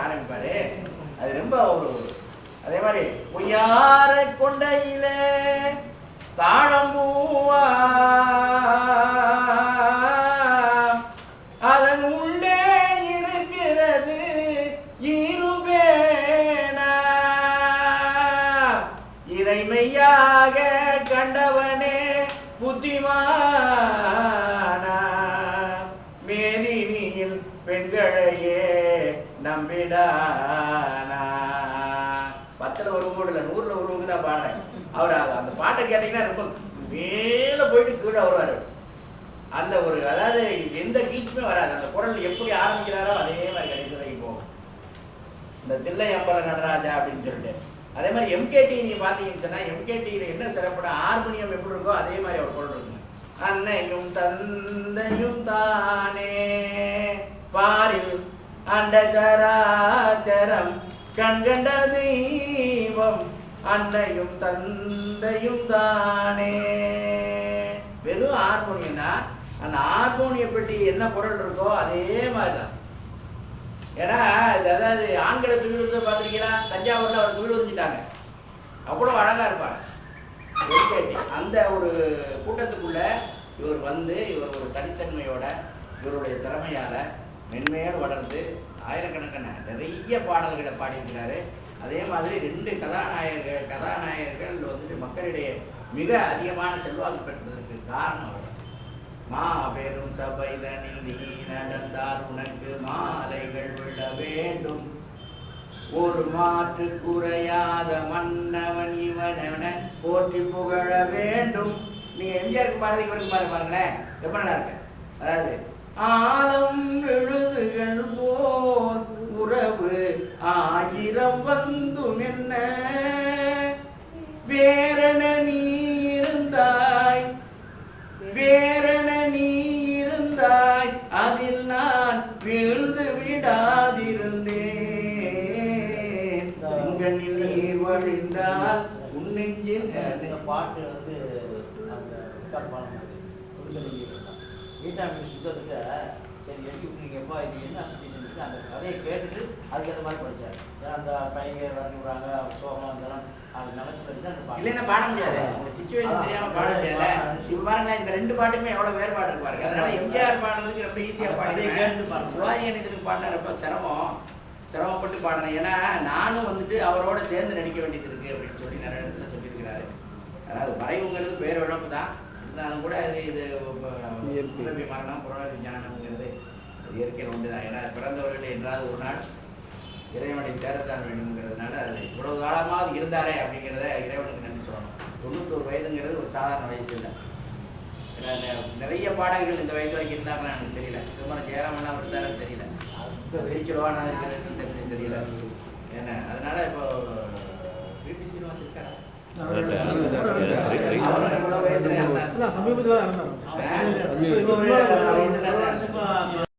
ஆரம்பிப்பாரு. அது ரொம்ப ஒரு அதே மாதிரி பொய்யார கொண்டையில தாழம்பூவா அதன் உள்ளே இருக்கிறது இருவேனா இறைமையாக கண்டவனே புத்திமானா மேதினியில் பெண்களையே நம்பிடானா. 10ல் ஒரு மூடல 100ல் ஒருவங்க தான் பாடுறேன். அவர் அந்த பாட்டை கேட்டீங்கன்னா ரொம்ப மேலே போயிட்டு கீழே வருவார். அந்த ஒரு அதாவது எந்த கீச்சுமே வராது. அந்த குரல் எப்படி ஆரம்பிக்கிறாரோ அதே மாதிரி கடைசி வரைக்கும் போகும். இந்த தில்லை அம்பல நடராஜா அப்படின்னு சொல்லிட்டு அதே மாதிரி எம்கேடி நீ பார்த்தீங்கன்னு சொன்னா எம்கேடியில் என்ன திரைப்படம் ஹார்மோனியம் எப்படி இருக்கோ அதே மாதிரி அவர் குரல் இருக்குங்க. அன்னையும் தந்தையும் தானே பாரில் அண்டசராச்சரம் கண்கண்ட தெய்வம் அன்னையும் தந்தையும் தானே. வெறும் ஹார்மோனியம் தான். அந்த ஹார்மோனிய பெட்டி என்ன குரல் இருக்கோ அதே மாதிரி தான். ஏன்னா அதாவது ஆண்களை துயில் பார்த்துருக்கீங்களா? தஞ்சாவூரில் அவர் துயில் உறிஞ்சிட்டாங்க. அவ்வளோ அழகாக இருப்பாங்க. அந்த ஒரு கூட்டத்துக்குள்ள இவர் வந்து இவர் ஒரு தனித்தன்மையோட இவருடைய திறமையால் மென்மையாக வளர்ந்து ஆயிரக்கணக்கான நிறைய பாடல்களை பாடியிருக்கிறாரு. அதே மாதிரி 2 கதாநாயகர்கள் வந்துட்டு மக்களிடையே மிக அதிகமான செல்வாக்கு பெற்றதற்கு காரணம் அவர். மாபெரும் சபைதனில் நீ நடந்தால் உனக்கு மாலைகள் விழ வேண்டும், ஒரு மாற்று குறையாத மன்னவன் இவனென போற்றி புகழ வேண்டும். நீ எம்ஜிஆருக்கு பாடுறதுக்கு வரைக்கும் பாருங்களேன், ரொம்ப நல்லா இருக்கு. அதாவது ஆலம் எழுதுகள் போர் உறவு 1000 வந்தும் என்ன வேறென நீ இருந்தாய், வேறென நீ இருந்தாய் அதில் நான் விழுந்து விடாதிருந்தேன். கண்ணில் நீர் வழிந்தால் உன் நெஞ்சில் பாட்டு வந்து அந்த சுத்தத்துக்கு சரி எழுதி விட்டுருங்கப்பா, இது என்ன சுச்சுவேஷன் இருக்குது அந்த கதையை கேட்டுட்டு அதுக்கேற்ற மாதிரி படித்தார். ஏன்னா அந்த பையங்க வரைஞ்சி விடுறாங்க, அவர் சோகம் இருந்தாலும் அது நினச்சி தான் இல்லைன்னா பாட முடியாது. உங்களுக்கு சிச்சுவேஷன் தெரியாமல் பாட முடியாது. இப்போ பாருங்க, இந்த 2 பாட்டுமே எவ்வளோ வேறுபாடு இருக்கு பாருங்க. அதனால எம்ஜிஆர் பாடுறதுக்கு ரொம்ப ஈஸியாக பாடுறேன். சிவாஜியனுக்கு பாடின ரொம்ப சிரமப்பட்டு பாடினேன். ஏன்னா நானும் வந்துட்டு அவரோட சேர்ந்து நடிக்க வேண்டியது இருக்குது அப்படின்னு சொல்லி நிறைய இடத்துல சொல்லியிருக்கிறாரு. அதாவது மறைவுங்கிறது பேர் இழப்பு தான். இருந்தாலும் கூட இது பிறவி மரணம் புறவி ஞானம்ங்கிறது இயற்கையில் உண்டு தான். ஏன்னா பிறந்தவர்கள் என்றாவது ஒரு நாள் இறைவனை சேரத்தான் வேண்டும்ங்கிறதுனால அது இவ்வளவு காலமாவது இருந்தாரே அப்படிங்கிறத இறைவனுக்கு நன்றி சொல்லணும். 91 வயதுங்கிறது ஒரு சாதாரண வயசு இல்லை. ஏன்னா நிறைய பாடகர்கள் இந்த வயசு வரைக்கும் இருந்தாங்கன்னு எனக்கு தெரியல. இதுமாதிரி ஜெயராமன் அவர் இருந்தாருன்னு தெரியல, வெளிச்சலவானா இருக்கிறது தெரியல. ஏன்னா அதனால இப்போ பிபி சீனிவாசன் இருக்காரா? சமீபத்தில்